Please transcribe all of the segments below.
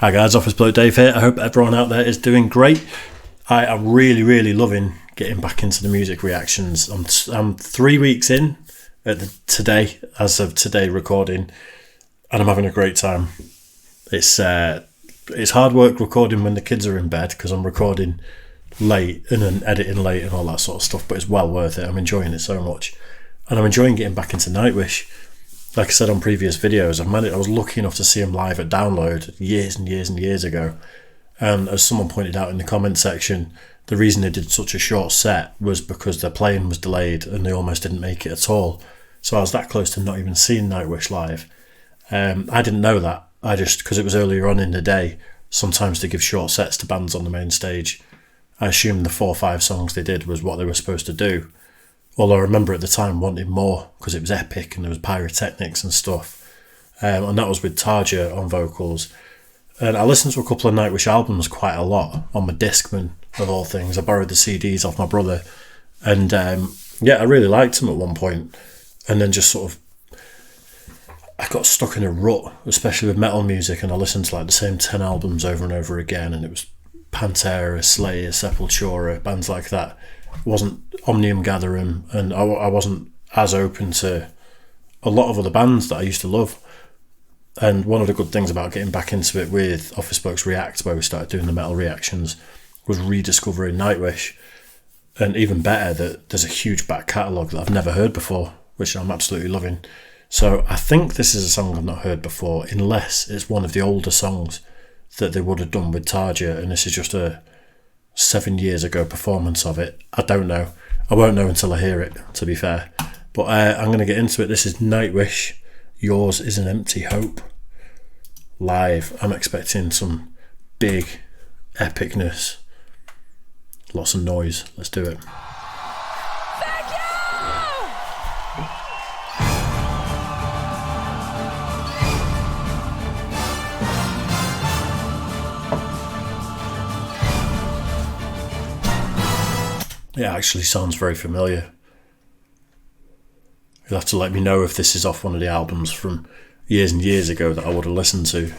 Hi guys, Office Bloke Dave here. I hope everyone out there is doing great. I am really loving getting back into the music reactions. I'm 3 weeks in today, as of today recording, and I'm having a great time. It's hard work recording when the kids are in bed because I'm recording late and then editing late and all that sort of stuff, but it's well worth it. I'm enjoying it so much, and I'm enjoying getting back into NIGHTWISH. Like I said on previous videos, I was lucky enough to see him live at Download years and years ago. And as someone pointed out in the comment section, the reason they did such a short set was because their plane was delayed and they almost didn't make it at all. So I was that close to not even seeing NIGHTWISH live. I didn't know that. I just, because it was earlier on in the day, sometimes they give short sets to bands on the main stage. I assumed the 4 or 5 songs they did was what they were supposed to do. Although I remember at the time wanting more because it was epic and there was pyrotechnics and stuff. And that was with Tarja on vocals. And I listened to a couple of NIGHTWISH albums quite a lot on my Discman, of all things. I borrowed the CDs off my brother. And yeah, I really liked them at one point. And then just sort of, I got stuck in a rut, especially with metal music. And I listened to like the same 10 albums over and over again. And it was Pantera, Slayer, Sepultura, bands like that. Wasn't Omnium Gatherum, and I wasn't as open to a lot of other bands that I used to love. And one of the good things about getting back into it with Office Blokes React, where we started doing the metal reactions, was rediscovering NIGHTWISH. And even better, that there's a huge back catalogue that I've never heard before, which I'm absolutely loving. So I think this is a song I've not heard before, unless it's one of the older songs that they would have done with Tarja, and this is just a 7 years ago performance of it. I don't know. I won't know until I hear it, to be fair. But I'm going to get into it. This is NIGHTWISH, Yours is an Empty Hope. Live. I'm expecting some big epicness. Lots of noise. Let's do it. It actually sounds very familiar. You'll have to let me know if this is off one of the albums from years and years ago that I would have listened to.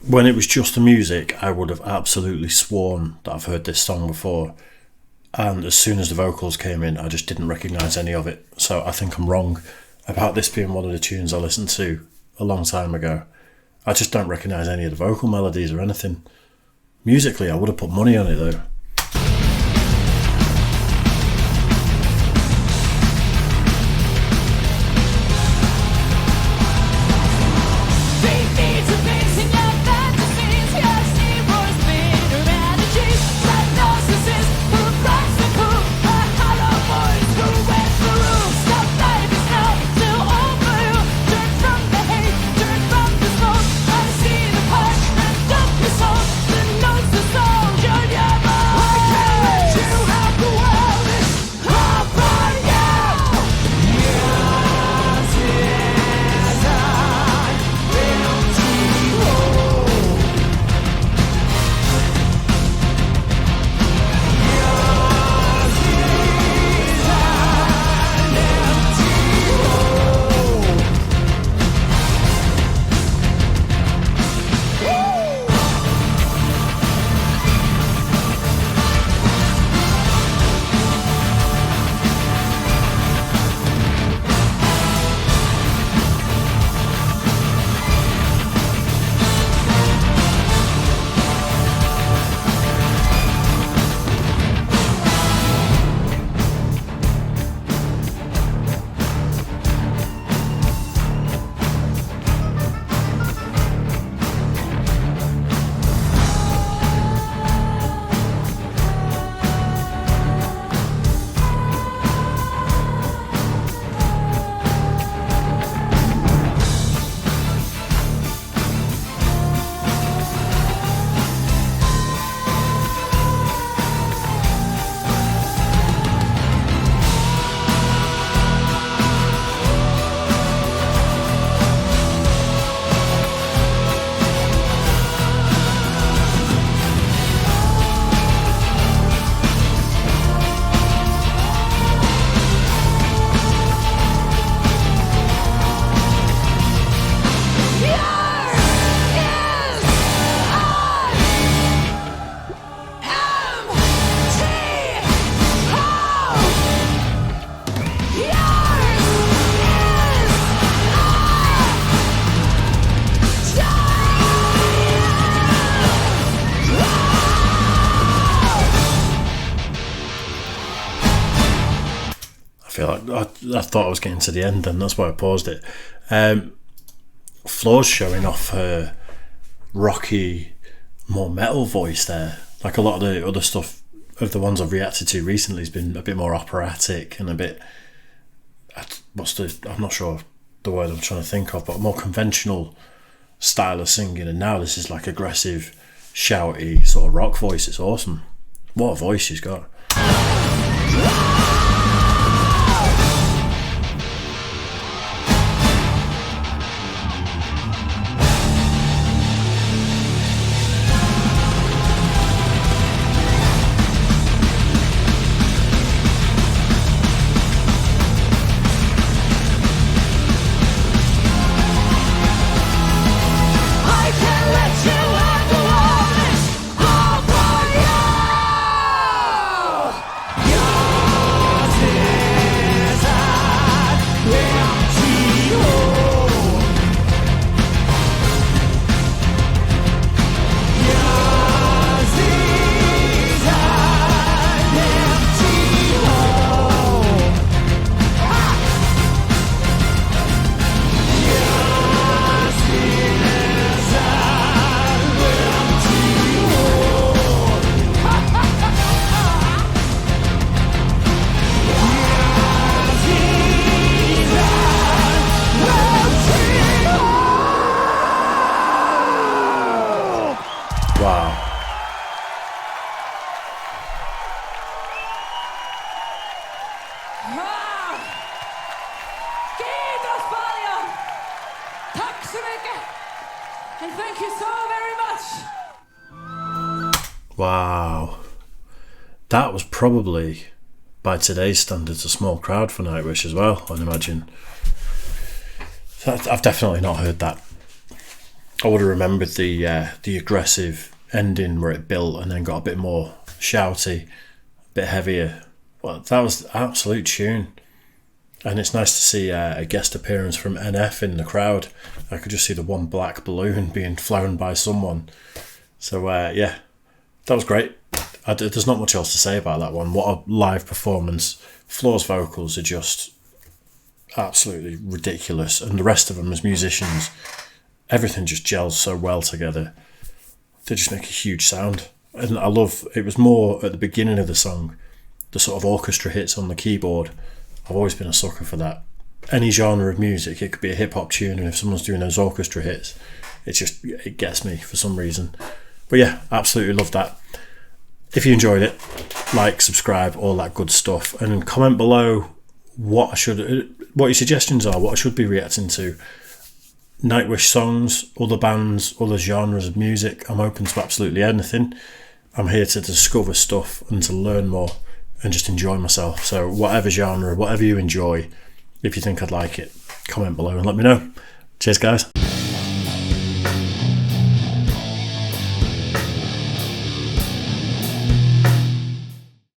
When it was just the music, I would have absolutely sworn that I've heard this song before. And as soon as the vocals came in, I just didn't recognise any of it. So I think I'm wrong about this being one of the tunes I listened to a long time ago. I just don't recognise any of the vocal melodies or anything. Musically, I would have put money on it though. feel like I thought I was getting to the end, and that's why I paused it. Floor's showing off her rocky, more metal voice there. Like a lot of the other stuff of the ones I've reacted to recently has been a bit more operatic and a bit, I'm not sure the word I'm trying to think of, but more conventional style of singing. And now this is like aggressive, shouty sort of rock voice. It's awesome. What a voice she's got. Wow. Tack så mycket. And thank you so very much. Wow. That was probably, by today's standards, a small crowd for Nightwish as well, I'd imagine. I've definitely not heard that. I would have remembered the aggressive ending where it built and then got a bit more shouty, a bit heavier. Well, that was an absolute tune. And it's nice to see a guest appearance from NF in the crowd. I could just see the one black balloon being flown by someone. So yeah, that was great. There's not much else to say about that one. What a live performance. Floor's vocals are just absolutely ridiculous, and the rest of them as musicians, everything just gels so well together. They just make a huge sound. And I love, it was more at the beginning of the song, the sort of orchestra hits on the keyboard. I've always been a sucker for that. Any genre of music, it could be a hip hop tune, and if someone's doing those orchestra hits, it gets me for some reason. But yeah, absolutely love that. If you enjoyed it, like, subscribe, all that good stuff, and comment below what your suggestions are, what I should be reacting to. Nightwish songs, other bands, other genres of music. I'm open to absolutely anything. I'm here to discover stuff and to learn more and just enjoy myself. So whatever genre, whatever you enjoy, if you think I'd like it, comment below and let me know. Cheers, guys.